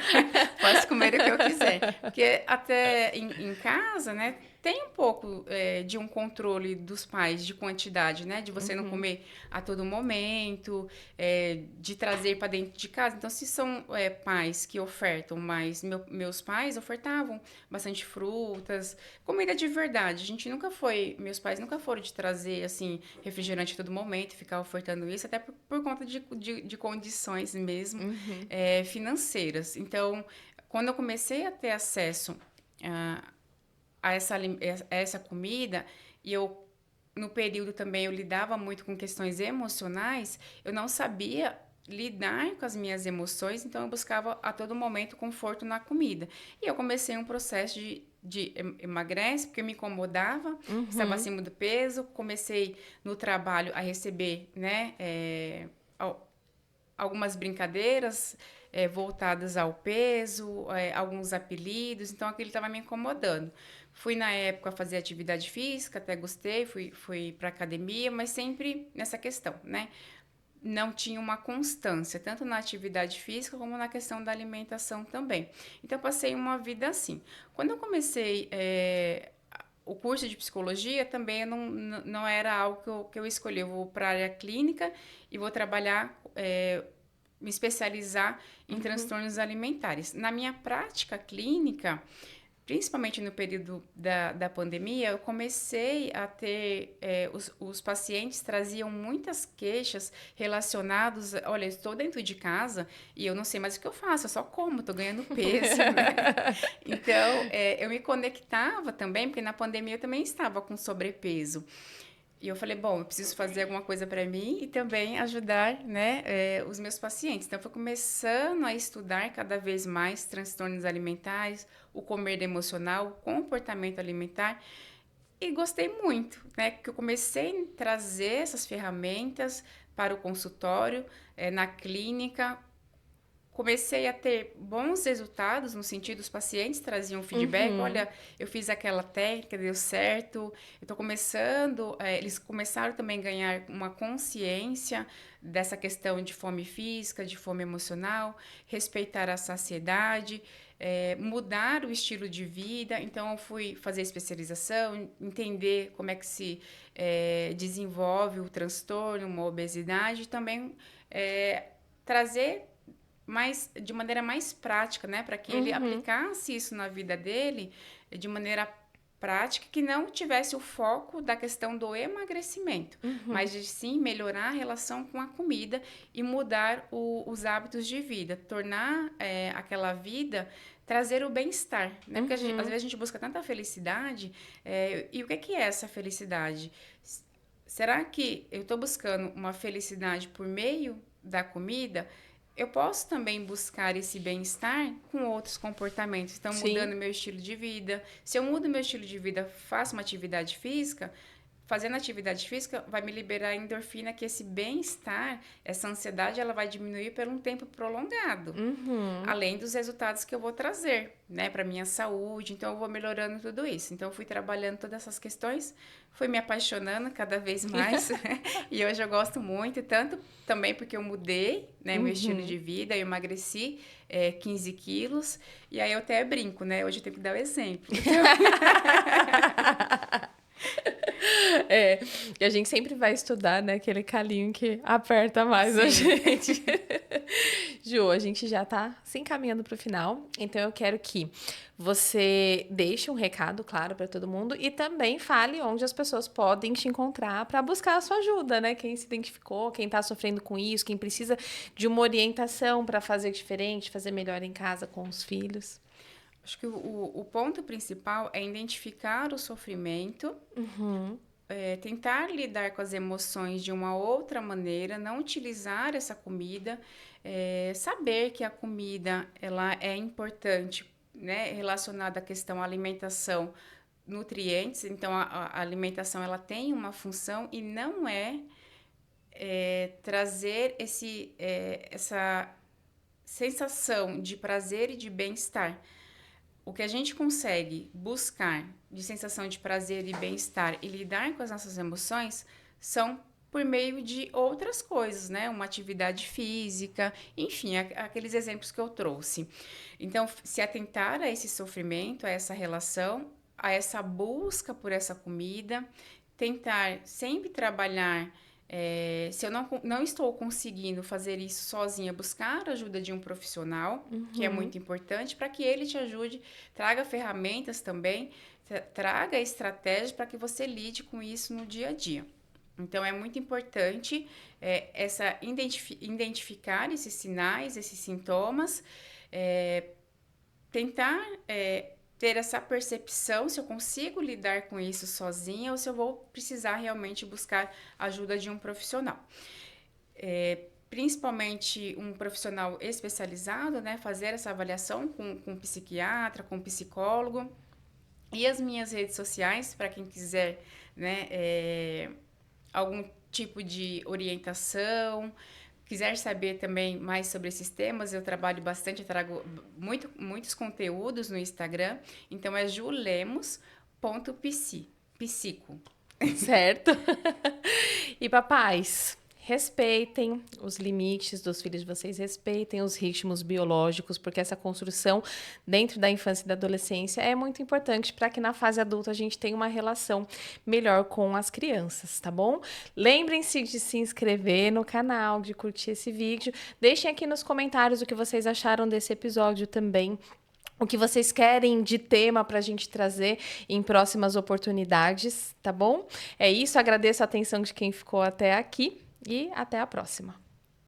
Posso comer o que eu quiser. Porque até em casa, né, tem um pouco de um controle dos pais de quantidade, né, de você não comer a todo momento, de trazer para dentro de casa. Então, se são pais que ofertam mais, meus pais ofertavam bastante frutas, comida de verdade. Meus pais nunca foram de trazer, assim, refrigerante a todo momento, ficar ofertando isso, até por conta de condições mesmo financeiras. Então, quando eu comecei a ter acesso a essa comida, e no período também eu lidava muito com questões emocionais, eu não sabia lidar com as minhas emoções, então eu buscava a todo momento conforto na comida. E eu comecei um processo de emagrece, porque me incomodava, Uhum. estava acima do peso. Comecei no trabalho a receber, né, algumas brincadeiras voltadas ao peso, alguns apelidos, então aquilo estava me incomodando. Fui na época fazer atividade física, até gostei, fui para academia, mas sempre nessa questão, né? Não tinha uma constância, tanto na atividade física como na questão da alimentação também. Então, passei uma vida assim. Quando eu comecei o curso de psicologia, também não era algo que eu escolhi. Eu vou para a área clínica e vou trabalhar, me especializar em transtornos alimentares. Na minha prática clínica, principalmente no período da pandemia, eu comecei a ter, os pacientes traziam muitas queixas relacionadas, olha, eu estou dentro de casa e eu não sei mais o que eu faço, eu só como, estou ganhando peso, né? Então, eu me conectava também, porque na pandemia eu também estava com sobrepeso. E eu falei, bom, eu preciso fazer alguma coisa para mim e também ajudar, né, os meus pacientes. Então, eu fui começando a estudar cada vez mais transtornos alimentares, o comer emocional, o comportamento alimentar. E gostei muito, né, que eu comecei a trazer essas ferramentas para o consultório, na clínica. Comecei a ter bons resultados, no sentido, os pacientes traziam feedback, olha, eu fiz aquela técnica, deu certo, eu estou começando, eles começaram também a ganhar uma consciência dessa questão de fome física, de fome emocional, respeitar a saciedade, mudar o estilo de vida. Então, eu fui fazer especialização, entender como é que se desenvolve o transtorno, uma obesidade, e também trazer de maneira mais prática, né? Para que ele aplicasse isso na vida dele de maneira prática, que não tivesse o foco da questão do emagrecimento, mas de sim melhorar a relação com a comida e mudar os hábitos de vida, tornar aquela vida, trazer o bem-estar, né? Porque às vezes a gente busca tanta felicidade, e o que é essa felicidade? Será que eu estou buscando uma felicidade por meio da comida? Eu posso também buscar esse bem-estar com outros comportamentos. Então, Sim. mudando meu estilo de vida. Se eu mudo meu estilo de vida, faço uma atividade física, fazendo atividade física vai me liberar endorfina, que esse bem-estar, essa ansiedade, ela vai diminuir por um tempo prolongado. Além dos resultados que eu vou trazer, né, para minha saúde. Então, eu vou melhorando tudo isso. Então, eu fui trabalhando todas essas questões, fui me apaixonando cada vez mais. E hoje eu gosto muito, tanto também porque eu mudei, né, meu estilo de vida, eu emagreci 15 quilos. E aí, eu até brinco, né? Hoje eu tenho que dar o exemplo. E a gente sempre vai estudar, né, aquele calinho que aperta mais a gente. Ju, a gente já tá se encaminhando pro final, então eu quero que você deixe um recado, claro, para todo mundo e também fale onde as pessoas podem te encontrar para buscar a sua ajuda, né? Quem se identificou, quem tá sofrendo com isso, quem precisa de uma orientação para fazer diferente, fazer melhor em casa com os filhos. Acho que o ponto principal é identificar o sofrimento, tentar lidar com as emoções de uma outra maneira, não utilizar essa comida, saber que a comida ela é importante, né, relacionada à questão alimentação, nutrientes. Então, a alimentação ela tem uma função e não trazer essa sensação de prazer e de bem-estar. O que a gente consegue buscar de sensação de prazer e bem-estar e lidar com as nossas emoções são por meio de outras coisas, né? Uma atividade física, enfim, aqueles exemplos que eu trouxe. Então, se atentar a esse sofrimento, a essa relação, a essa busca por essa comida, tentar sempre trabalhar. Se eu não estou conseguindo fazer isso sozinha, buscar a ajuda de um profissional, que é muito importante, para que ele te ajude, traga ferramentas também, traga estratégias para que você lide com isso no dia a dia. Então, é muito importante identificar esses sinais, esses sintomas, tentar ter essa percepção se eu consigo lidar com isso sozinha ou se eu vou precisar realmente buscar a ajuda de um profissional. Principalmente um profissional especializado, né? Fazer essa avaliação com um psiquiatra, com um psicólogo, E as minhas redes sociais, para quem quiser, né, algum tipo de orientação, quiser saber também mais sobre esses temas, eu trabalho bastante, eu trago muitos conteúdos no Instagram. Então, é julemos.psico. Certo? E papais, respeitem os limites dos filhos de vocês, respeitem os ritmos biológicos, porque essa construção dentro da infância e da adolescência é muito importante para que na fase adulta a gente tenha uma relação melhor com as crianças, tá bom? Lembrem-se de se inscrever no canal, de curtir esse vídeo. Deixem aqui nos comentários o que vocês acharam desse episódio também. O que vocês querem de tema para a gente trazer em próximas oportunidades, tá bom? É isso, agradeço a atenção de quem ficou até aqui e até a próxima.